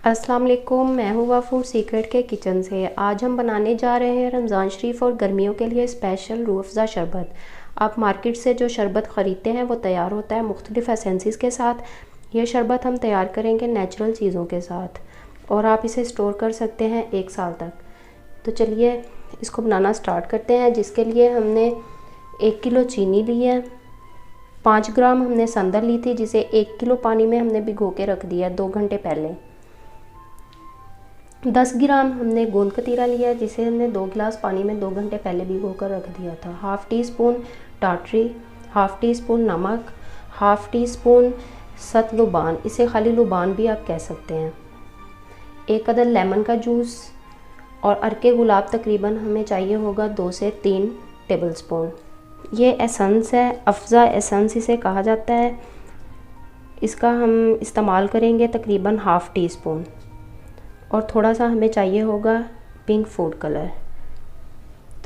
अस्सलाम वालेकुम, मैं हूँ फूड सीक्रेट के किचन से। आज हम बनाने जा रहे हैं रमज़ान शरीफ और गर्मियों के लिए स्पेशल रूह अफ़ज़ा शरबत। आप मार्केट से जो शरबत ख़रीदते हैं वो तैयार होता है मुख्तलिफ़ एसेंसीज़ के साथ। ये शरबत हम तैयार करेंगे नेचुरल चीज़ों के साथ और आप इसे स्टोर कर सकते हैं 1 साल तक। तो चलिए इसको बनाना स्टार्ट करते हैं। जिसके लिए हमने 1 किलो चीनी ली है, 5 ग्राम हमने संदल ली थी जिसे 1 किलो पानी में हमने भिगो के रख दिया 2 घंटे पहले। 10 ग्राम हमने गोंद कतीरा लिया है जिसे हमने 2 गिलास पानी में 2 घंटे पहले भिगो कर रख दिया था। हाफ़ टी स्पून टाटरी, हाफ़ टी स्पून नमक, हाफ़ टी स्पून सतलुबान, इसे खाली लुबान भी आप कह सकते हैं। 1 अदद लेमन का जूस और अरके गुलाब तकरीबन हमें चाहिए होगा 2 से 3 टेबल स्पून। ये एसेंस है, अफ़ज़ा एसेंस इसे कहा जाता है। इसका हम इस्तेमाल करेंगे तकरीबन हाफ़ टी स्पून और थोड़ा सा हमें चाहिए होगा पिंक फूड कलर।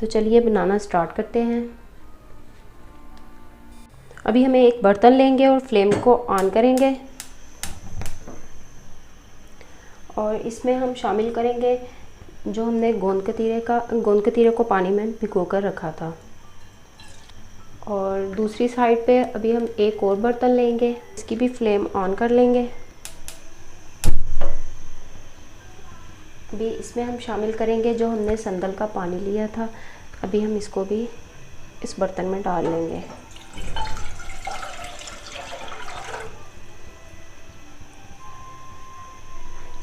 तो चलिए बनाना स्टार्ट करते हैं। अभी हमें एक बर्तन लेंगे और फ्लेम को ऑन करेंगे और इसमें हम शामिल करेंगे जो हमने गोंद कतीरे को पानी में भिगो कर रखा था। और दूसरी साइड पे अभी हम एक और बर्तन लेंगे, इसकी भी फ्लेम ऑन कर लेंगे। अभी इसमें हम शामिल करेंगे जो हमने संदल का पानी लिया था। अभी हम इसको भी इस बर्तन में डाल लेंगे।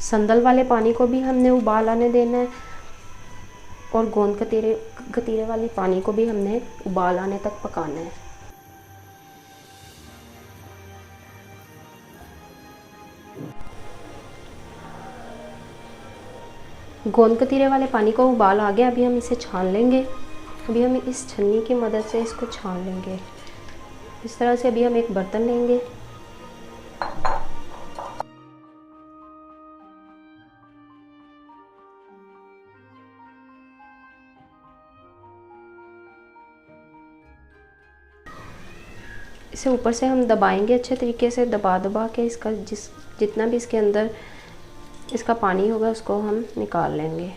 संदल वाले पानी को भी हमने उबाल आने देना है और गोंद कतीरे वाले पानी को भी हमने उबाल आने तक पकाना है। गोंद कतीरे वाले पानी को उबाल आ गया। अभी हम इसे छान लेंगे। अभी हम इस छन्नी की मदद से इसको छान लेंगे। इस तरह से अभी हम एक बर्तन लेंगे, इसे ऊपर से हम दबाएंगे अच्छे तरीके से, दबा के इसका जितना भी इसके अंदर इसका पानी होगा उसको हम निकाल लेंगे।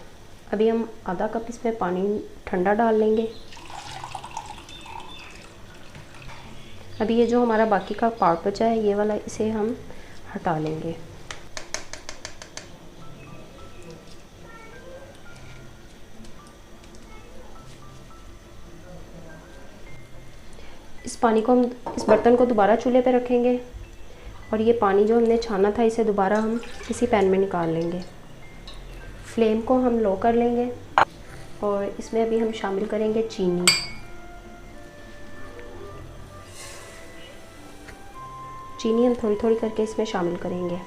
अभी हम आधा कप इसमें पानी ठंडा डाल लेंगे। अभी ये जो हमारा बाकी का पार्ट बचा है ये वाला, इसे हम हटा लेंगे। इस पानी को हम इस बर्तन को दोबारा चूल्हे पे रखेंगे और ये पानी जो हमने छाना था इसे दोबारा हम इसी पैन में निकाल लेंगे। फ्लेम को हम लो कर लेंगे और इसमें अभी हम शामिल करेंगे चीनी। चीनी हम थोड़ी थोड़ी करके इसमें शामिल करेंगे।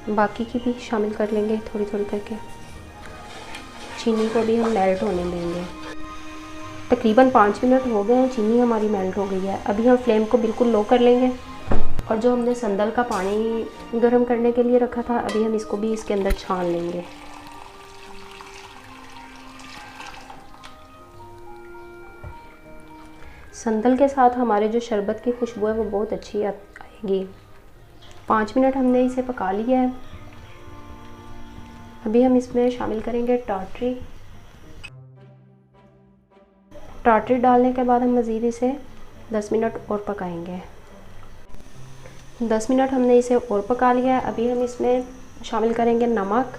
बाकी की भी शामिल कर लेंगे थोड़ी थोड़ी करके। चीनी को भी हम मेल्ट होने देंगे। तकरीबन 5 मिनट हो गए हैं, चीनी हमारी मेल्ट हो गई है। अभी हम फ्लेम को बिल्कुल लो कर लेंगे और जो हमने संदल का पानी गर्म करने के लिए रखा था अभी हम इसको भी इसके अंदर छान लेंगे। संदल के साथ हमारे जो शरबत की खुशबू है वो बहुत अच्छी आएगी। 5 मिनट हमने इसे पका लिया है। अभी हम इसमें शामिल करेंगे टाटरी। टाटरी डालने के बाद हम मज़ीद इसे 10 मिनट और पकाएंगे। 10 मिनट हमने इसे और पका लिया है। अभी हम इसमें शामिल करेंगे नमक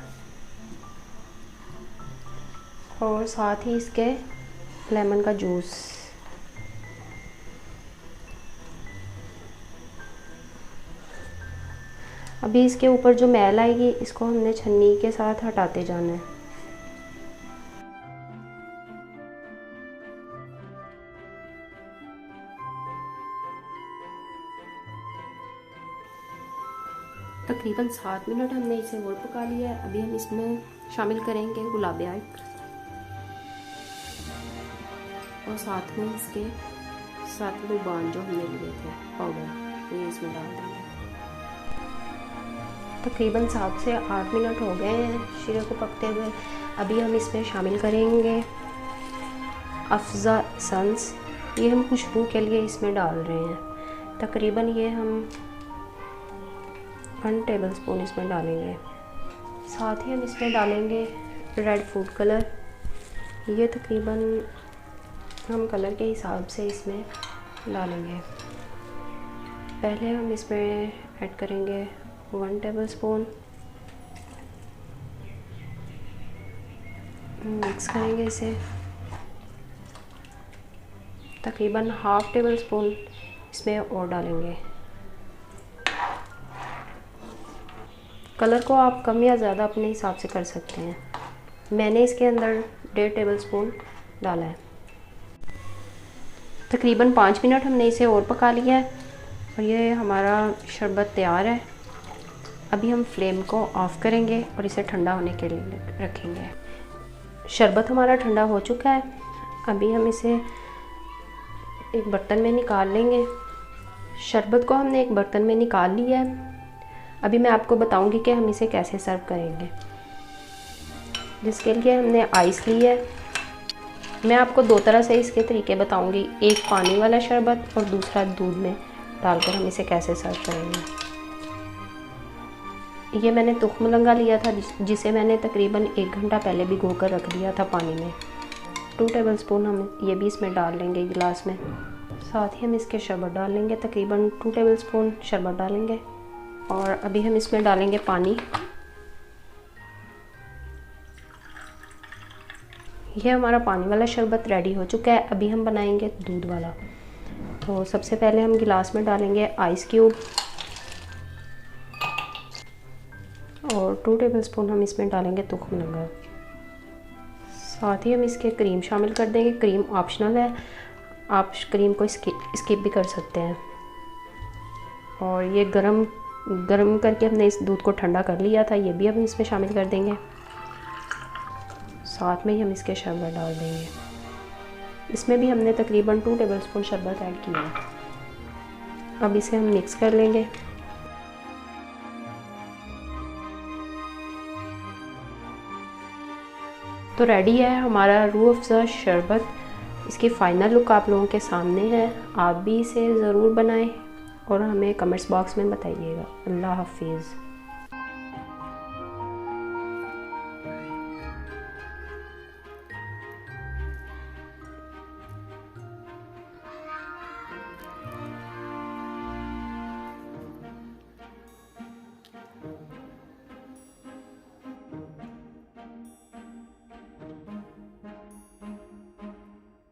और साथ ही इसके लेमन का जूस। अभी इसके ऊपर जो मैल आएगी इसको हमने छन्नी के साथ हटाते जाना है। तकरीबन 7 मिनट हमने इसे और पका लिया है। अभी हम इसमें शामिल करेंगे गुलाब और साथ में इसके सतलुबान जो हमने लिए थे पाउडर, ये इसमें डाल देंगे। तकरीबन 7 से 8 मिनट हो गए हैं शीरे को पकते हुए। अभी हम इसमें शामिल करेंगे अफ़ज़ा एसेंस। ये हम खुशबू के लिए इसमें डाल रहे हैं। तकरीबन ये हम 1 टेबलस्पून इसमें डालेंगे। साथ ही हम इसमें डालेंगे रेड फूड कलर। ये तकरीबन हम कलर के हिसाब से इसमें डालेंगे। पहले हम इसमें ऐड करेंगे 1 टेबलस्पून, मिक्स करेंगे इसे। तकरीबन ½ टेबलस्पून इसमें और डालेंगे। कलर को आप कम या ज़्यादा अपने हिसाब से कर सकते हैं। मैंने इसके अंदर 1.5 टेबलस्पून डाला है। तकरीबन 5 मिनट हमने इसे और पका लिया है और ये हमारा शरबत तैयार है। अभी हम फ्लेम को ऑफ़ करेंगे और इसे ठंडा होने के लिए रखेंगे। शरबत हमारा ठंडा हो चुका है। अभी हम इसे एक बर्तन में निकाल लेंगे। शरबत को हमने एक बर्तन में निकाल लिया है। अभी मैं आपको बताऊंगी कि हम इसे कैसे सर्व करेंगे। जिसके लिए हमने आइस ली है। मैं आपको 2 तरह से इसके तरीके बताऊंगी, एक पानी वाला शरबत और दूसरा दूध में डालकर हम इसे कैसे सर्व करेंगे। ये मैंने तुख्म लंगा लिया था जिसे मैंने तकरीबन 1 घंटा पहले भिगो कर रख दिया था पानी में। 2 टेबलस्पून हम ये भी इसमें डाल लेंगे गिलास में। साथ ही हम इसके शरबत डाल लेंगे, तकरीबन 2 टेबलस्पून शरबत डालेंगे। और अभी हम इसमें डालेंगे पानी। ये हमारा पानी वाला शरबत रेडी हो चुका है। अभी हम बनाएंगे दूध वाला। तो सबसे पहले हम गिलास में डालेंगे आइस क्यूब और 2 टेबलस्पून हम इसमें डालेंगे तुख्म लंगा। साथ ही हम इसके क्रीम शामिल कर देंगे। क्रीम ऑप्शनल है, आप क्रीम को स्किप भी कर सकते हैं। और ये गरम करके हमने इस दूध को ठंडा कर लिया था, ये भी हम इसमें शामिल कर देंगे। साथ में ही हम इसके शरबत डाल देंगे। इसमें भी हमने तकरीबन 2 टेबलस्पून शरबत ऐड किया है। अब इसे हम मिक्स कर लेंगे। तो रेडी है हमारा रूह अफ़ज़ा शरबत। इसकी फ़ाइनल लुक आप लोगों के सामने है। आप भी इसे ज़रूर बनाएं और हमें कमेंट्स बॉक्स में बताइएगा। अल्लाह हाफिज़।